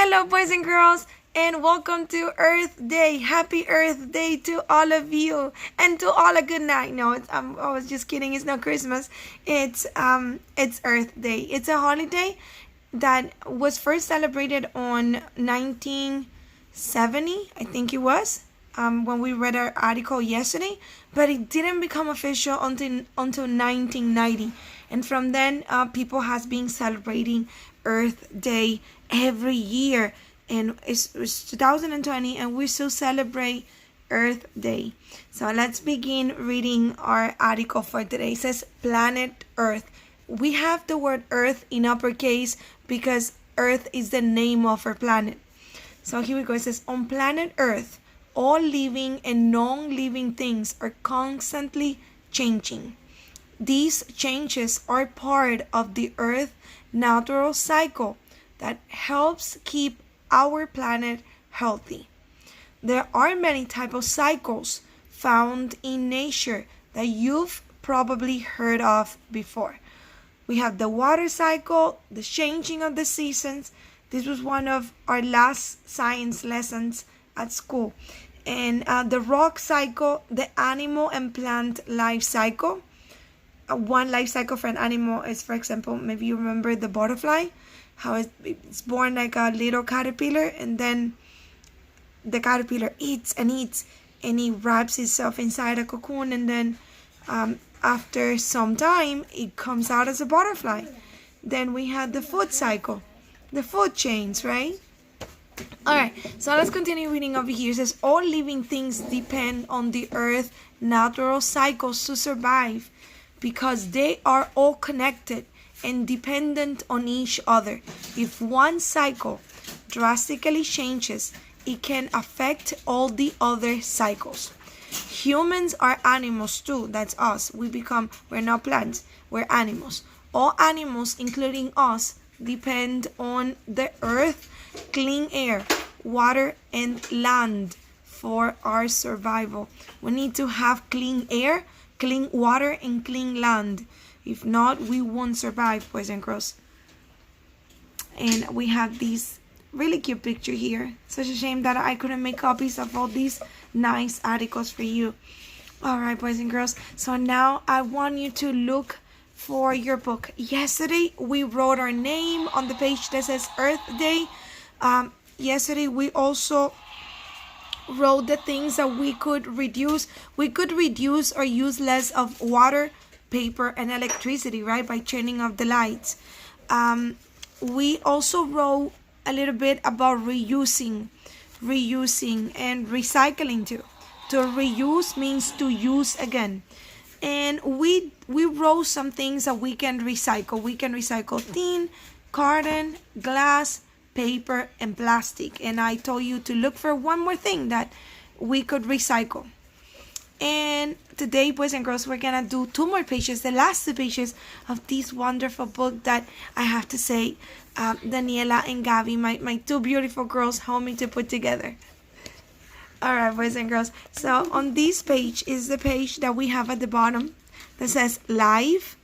Hello, boys and girls, and welcome to Earth Day. Happy Earth Day to all of you, and to all a good night. No, I was just kidding. It's not Christmas. It's Earth Day. It's a holiday that was first celebrated on 1970, I think it was, when we read our article yesterday, but it didn't become official until 1990. And from then, people has been celebrating Earth Day every year. And it's 2020, and we still celebrate Earth Day. So let's begin reading our article for today. It says Planet Earth. We have the word Earth in uppercase because Earth is the name of our planet. So here we go. It says, on planet Earth, all living and non-living things are constantly changing. These changes are part of the Earth's natural cycle that helps keep our planet healthy. There are many types of cycles found in nature that you've probably heard of before. We have the water cycle, the changing of the seasons. This was one of our last science lessons at school. And the rock cycle, the animal and plant life cycle. One life cycle for an animal is, for example, maybe you remember the butterfly, how it's born like a little caterpillar, and then the caterpillar eats and eats, and it wraps itself inside a cocoon, and then after some time, it comes out as a butterfly. Then we had the food cycle, the food chains, right? Alright, so let's continue reading over here. It says, all living things depend on the Earth's natural cycles to survive, because they are all connected and dependent on each other. If one cycle drastically changes, it can affect all the other cycles. Humans are animals too. That's us. We're not plants, we're animals. All animals, including us, depend on the earth, clean air, water, and land for our survival. We need to have clean air, clean water, and clean land. If not, we won't survive, boys and girls. And we have this really cute picture here. Such a shame that I couldn't make copies of all these nice articles for you. Alright, boys and girls. So now I want you to look for your book. Yesterday, we wrote our name on the page that says Earth Day. Yesterday, we also wrote the things that we could reduce. We could reduce or use less of water, paper, and electricity, right, by turning off the lights. We also wrote a little bit about reusing and recycling too. To reuse means to use again. And we wrote some things that we can recycle. We can recycle tin, carton, glass, paper, and plastic. And I told you to look for one more thing that we could recycle. And today, boys and girls, we're gonna do 2 more pages, the last 2 pages of this wonderful book that I have to say, Daniela and Gabi, my 2 beautiful girls, helped me to put together. Alright, boys and girls, so on this page is the page that we have at the bottom that says life.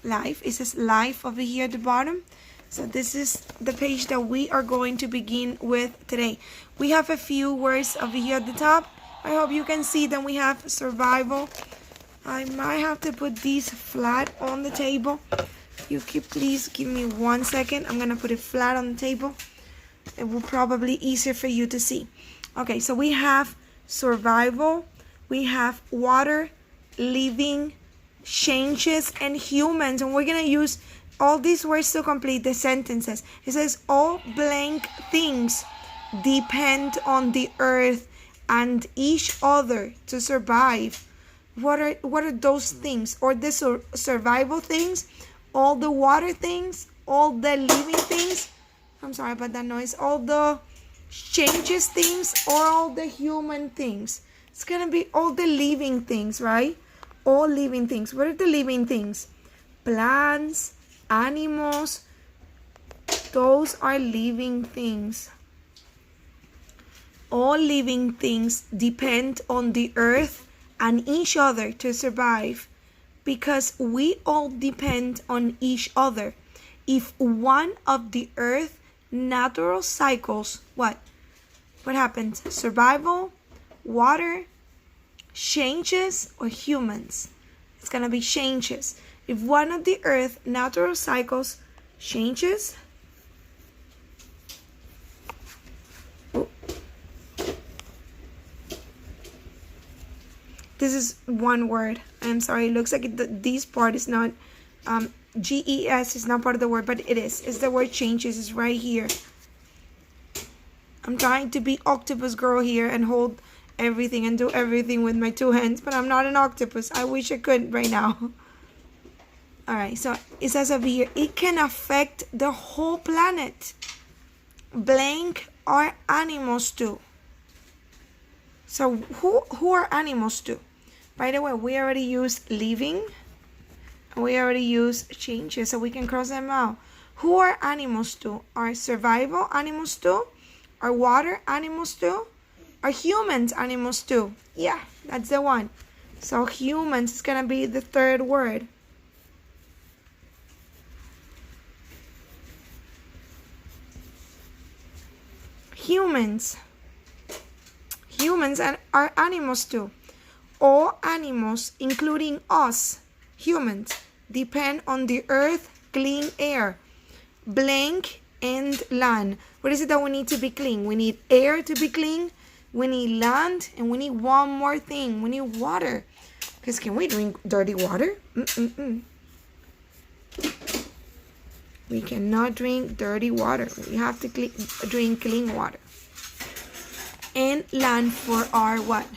It says life over here at the bottom. So this is the page that we are going to begin with today. We have a few words over here at the top. I hope you can see that we have survival. I might have to put these flat on the table. You could please give me 1 second. I'm going to put it flat on the table. It will probably be easier for you to see. Okay, so we have survival. We have water, living, changes, and humans. And we're going to use all these words to complete the sentences. It says all blank things depend on the earth and each other to survive. What are those things? Or the survival things, all the water things, all the living things. I'm sorry about that noise. All the changes things, or all the human things. It's gonna be all the living things, right? All living things. What are the living things? Plants, animals. Those are living things. All living things depend on the earth and each other to survive, because we all depend on each other. If one of the earth natural cycles, what happens? Survival, water, changes, or humans? It's gonna be changes. If one of the earth natural cycles changes, this is one word. I'm sorry, it looks like this part is not, GES is not part of the word, but it is. It's the word changes. It's right here. I'm trying to be octopus girl here and hold everything and do everything with my 2 hands, but I'm not an octopus. I wish I could right now. Alright, so it says over here, it can affect the whole planet. Blank are animals too. So who are animals too? By the way, we already used living. We already used changes, so we can cross them out. Who are animals too? Are survival animals too? Are water animals too? Are humans animals too? Yeah, that's the one. So humans is gonna be the third word. Humans are animals too. All animals, including us, humans, depend on the earth, clean air, blank, and land. What is it that we need to be clean? We need air to be clean, we need land, and we need one more thing. We need water. Because can we drink dirty water? We cannot drink dirty water. We have to drink clean water. And land for our what?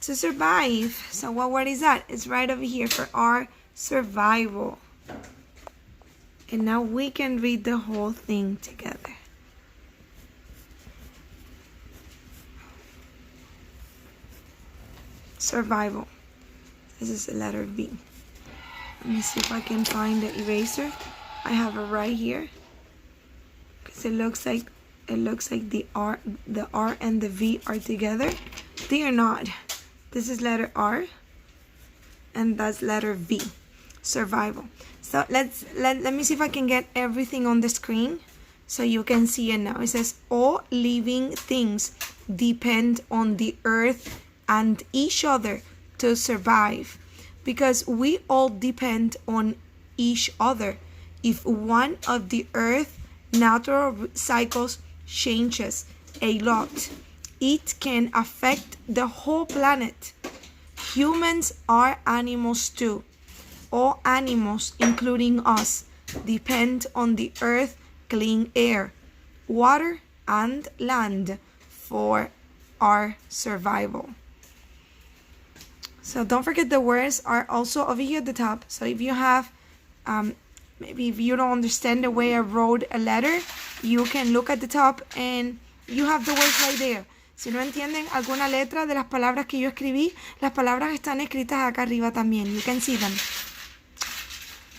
To survive. So what word is that? It's right over here for our survival. And now we can read the whole thing together. Survival. This is the letter V. Let me see if I can find the eraser. I have it right here. Because it looks like the R and the V are together. They are not. This is letter R and that's letter V. Survival. So let me see if I can get everything on the screen so you can see it now. It says all living things depend on the earth and each other to survive, because we all depend on each other. If one of the earth natural cycles changes a lot, it can affect the whole planet. Humans are animals too. All animals, including us, depend on the earth, clean air, water, and land for our survival. So don't forget the words are also over here at the top. So if you have, maybe if you don't understand the way I wrote a letter, you can look at the top and you have the words right there. Si no entienden alguna letra de las palabras que yo escribí, las palabras están escritas acá arriba también. You can see them.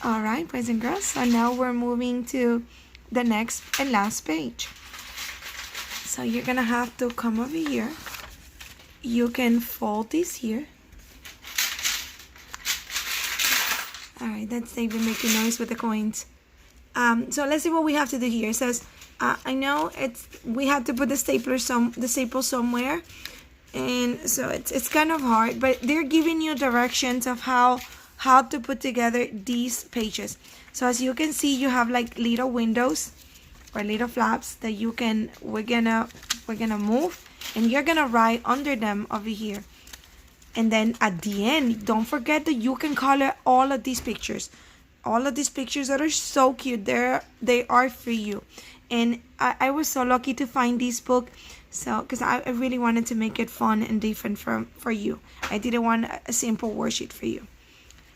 Alright, boys and girls. So now we're moving to the next and last page. So you're going to have to come over here. You can fold this here. Alright, that's David making noise with the coins. So let's see what we have to do here. It says, I know we have to put the staple somewhere, and so it's kind of hard, but they're giving you directions of how to put together these pages. So as you can see, you have like little windows or little flaps that we're gonna move, and you're gonna write under them over here. And then at the end, don't forget that you can color all of these pictures. All of these pictures that are so cute, they are for you. And I was so lucky to find this book, so because I really wanted to make it fun and different for you. I didn't want a simple worksheet for you.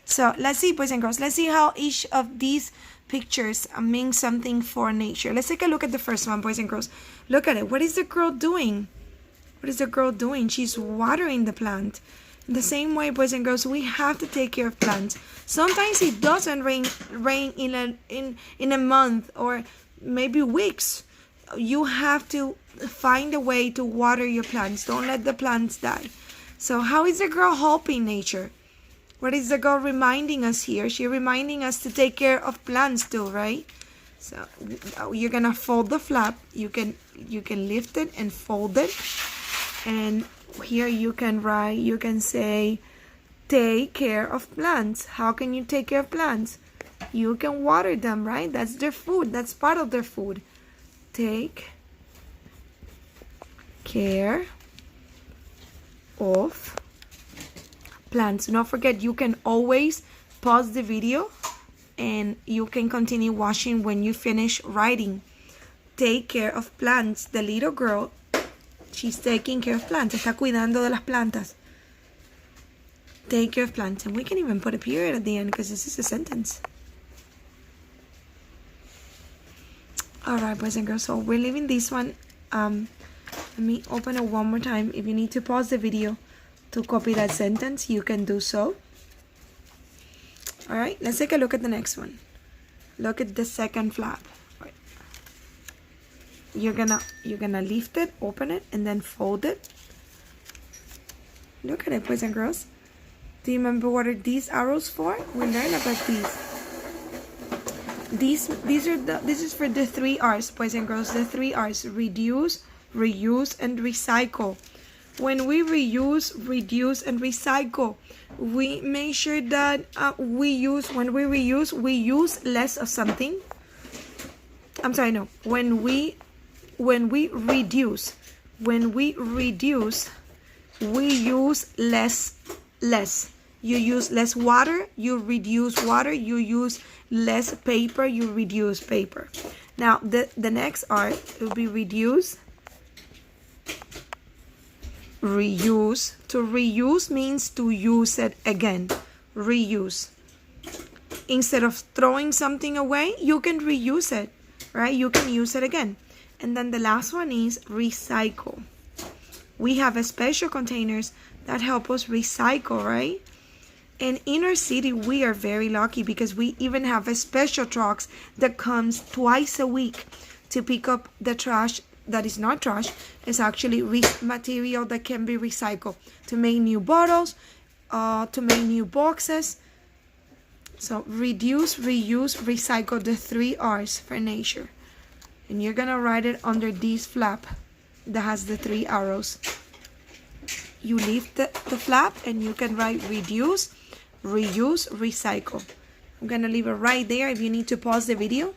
So let's see, boys and girls. Let's see how each of these pictures mean something for nature. Let's take a look at the first one, boys and girls. Look at it. What is the girl doing? What is the girl doing? She's watering the plant. In the same way, boys and girls, we have to take care of plants. Sometimes it doesn't rain in a month or maybe weeks. You have to find a way to water your plants. Don't let the plants die. So how is the girl helping nature? What is the girl reminding us here? She's reminding us to take care of plants too, right? So you're gonna fold the flap. You can lift it and fold it. And here you can write, you can say, take care of plants. How can you take care of plants? You can water them, right? That's their food. That's part of their food. Take care of plants. Don't forget, you can always pause the video and you can continue watching when you finish writing. Take care of plants. The little girl, she's taking care of plants. Está cuidando de las plantas. Take care of plants. And we can even put a period at the end because this is a sentence. Alright, boys and girls, so we're leaving this one. Let me open it one more time. If you need to pause the video to copy that sentence, you can do so. Alright, let's take a look at the next one. Look at the second flap. Right. You're gonna lift it, open it, and then fold it. Look at it, boys and girls. Do you remember what are these arrows for? We learned about these. This is for the 3 R's, boys and girls. The 3 R's: reduce, reuse, and recycle. When we reuse, reduce, and recycle, we make sure that when we reuse, we use less of something. I'm sorry, no. When we reduce, we use less. You use less water, you reduce water, you use less paper, you reduce paper. Now the next R will be reduce, reuse. To reuse means to use it again. Reuse. Instead of throwing something away, you can reuse it, right? You can use it again. And then the last one is recycle. We have a special containers that help us recycle, right? And in our city, we are very lucky because we even have a special trucks that comes twice a week to pick up the trash that is not trash. It's actually material that can be recycled to make new bottles, to make new boxes. So reduce, reuse, recycle, the 3 R's for nature. And you're gonna write it under this flap that has the 3 arrows. You lift the flap and you can write reduce, reuse, recycle. I'm gonna leave it right there if you need to pause the video.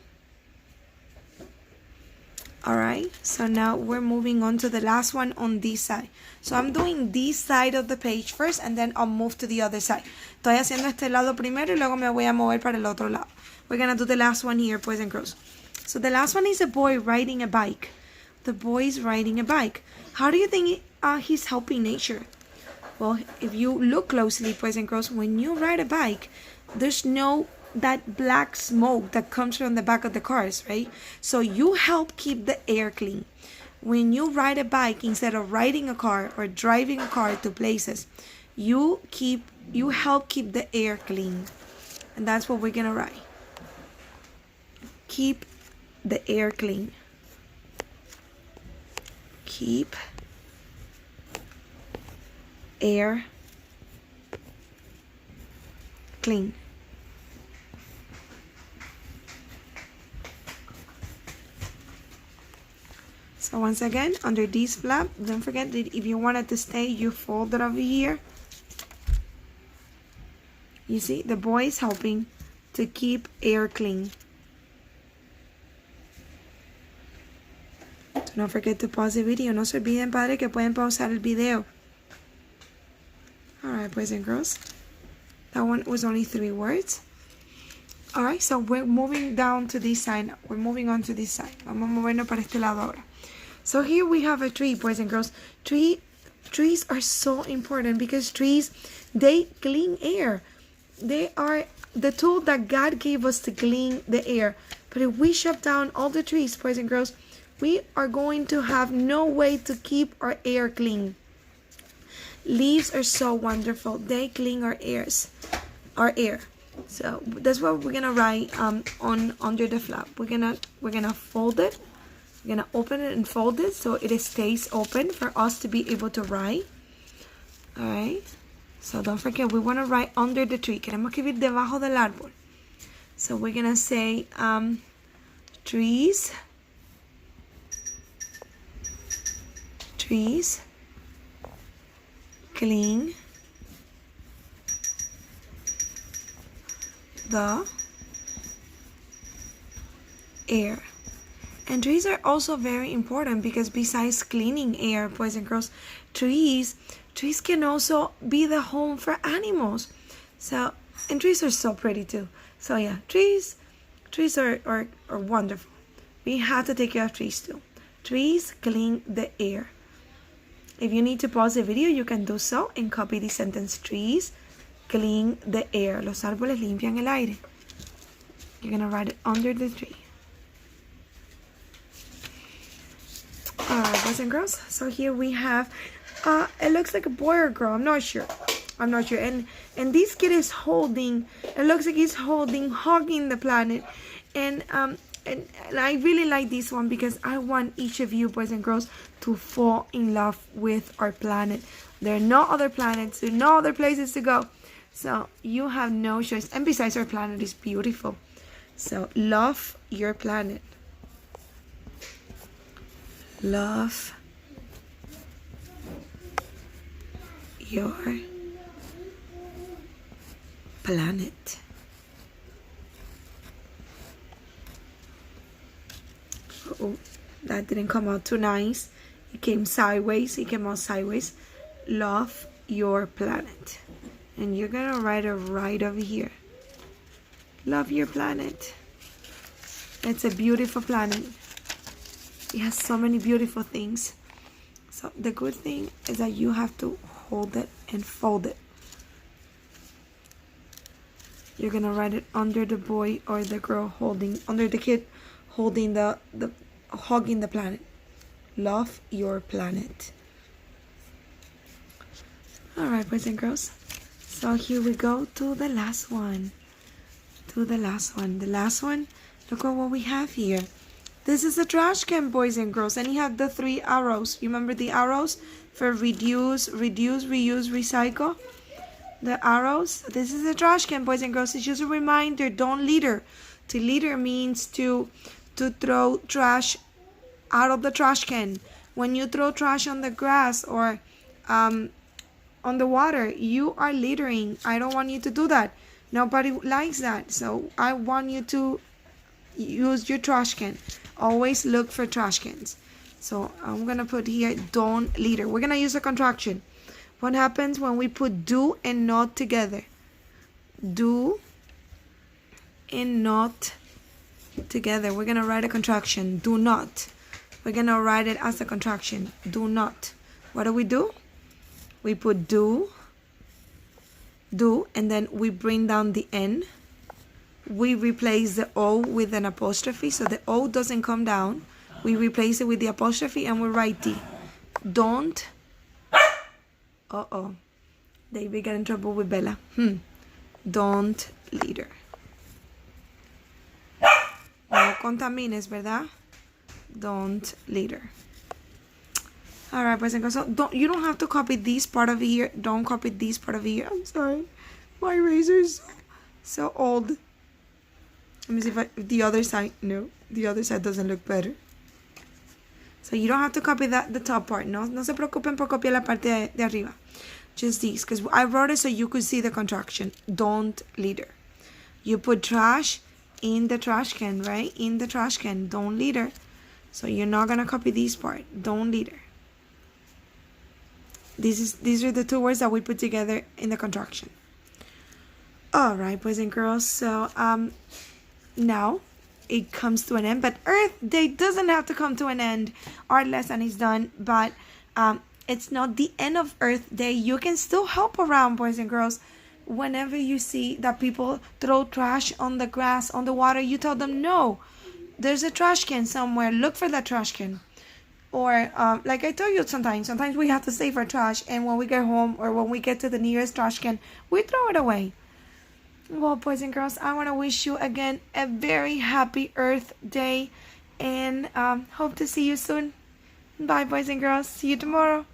Alright, so now we're moving on to the last one on this side. So I'm doing this side of the page first and then I'll move to the other side. Estoy haciendo este lado primero y luego me voy a mover para el otro lado. We're gonna do the last one here, boys and girls. So the last one is a boy riding a bike. The boy is riding a bike. How do you think he's helping nature? Well, if you look closely, boys and girls, when you ride a bike, there's no that black smoke that comes from the back of the cars, right? So you help keep the air clean. When you ride a bike, instead of riding a car or driving a car to places, you help keep the air clean. And that's what we're gonna write. Keep the air clean. Keep air clean. So once again, under this flap, don't forget that if you want it to stay, you fold it over here. You see, the boy is helping to keep air clean. Don't forget to pause the video. No se olviden, padre, que pueden pausar el video. Alright, boys and girls. That one was only 3 words. Alright, so we're moving down to this side now. We're moving on to this side. Vamos a movernos para este lado ahora. So here we have a tree, boys and girls. Trees are so important because trees, they clean air. They are the tool that God gave us to clean the air. But if we shut down all the trees, boys and girls, we are going to have no way to keep our air clean. Leaves are so wonderful. They clean our air. So that's what we're gonna write on under the flap. We're gonna fold it. We're gonna open it and fold it so it stays open for us to be able to write. Alright. So don't forget, we wanna write under the tree. Queremos escribir debajo del árbol. So we're gonna say trees clean the air. And trees are also very important because besides cleaning air, boys and girls, trees can also be the home for animals. So, and trees are so pretty too. So yeah, trees are wonderful. We have to take care of trees too. Trees clean the air. If you need to pause the video, you can do so and copy the sentence. Trees clean the air. Los árboles limpian el aire. You're gonna write it under the tree. Alright, boys and girls. So here we have, it looks like a boy or girl. I'm not sure. And this kid is holding. It looks like he's hugging the planet. And I really like this one because I want each of you, boys and girls, to fall in love with our planet. There are no other planets. There are no other places to go. So you have no choice. And besides, our planet is beautiful. So love your planet. Love your planet. Oh, that didn't come out too nice. It came sideways. Love your planet. And you're gonna write it right over here. Love your planet. It's a beautiful planet. It has so many beautiful things. So the good thing is that you have to hold it and fold it. You're gonna write it under the boy or the girl under the kid holding hugging the planet. Love your planet. Alright, boys and girls. So here we go to the last one. The last one, look at what we have here. This is a trash can, boys and girls, and you have the 3 arrows. You remember the arrows for reduce, reuse, recycle? The arrows. This is a trash can, boys and girls. It's just a reminder, don't litter. To litter means to throw trash out of the trash can. When you throw trash on the grass or on the water, you are littering. I don't want you to do that. Nobody likes that. So I want you to use your trash can. Always look for trash cans. So I'm gonna put here, don't litter. We're gonna use a contraction. What happens when we put do and not together? Do and not together. We're gonna write a contraction. Do not. We're gonna write it as a contraction. Do not. What do? We put do, and then we bring down the N. We replace the O with an apostrophe, so the O doesn't come down. We replace it with the apostrophe and we write D. Don't. David got in trouble with Bella. Don't litter. No contamines, ¿verdad? Don't litter. Alright, boys and girls. So you don't have to copy this part of here. Don't copy this part of here. I'm sorry. My razor is so old. Let me see if the other side. No, the other side doesn't look better. So you don't have to copy the top part. No se preocupen por copiar la parte de arriba. Just these, because I wrote it so you could see the contraction. Don't litter. You put trash in the trash can, right? In the trash can. Don't litter. So you're not gonna copy this part. Don't litter. These are the 2 words that we put together in the contraction. All right, boys and girls. So now it comes to an end, but Earth Day doesn't have to come to an end. Our lesson is done, but it's not the end of Earth Day. You can still help around, boys and girls. Whenever you see that people throw trash on the grass, on the water, you tell them, no, there's a trash can somewhere. Look for that trash can. Or like I tell you, sometimes we have to save our trash, and when we get home or when we get to the nearest trash can, we throw it away. Well, boys and girls, I want to wish you again a very happy Earth Day, and hope to see you soon. Bye, boys and girls. See you tomorrow.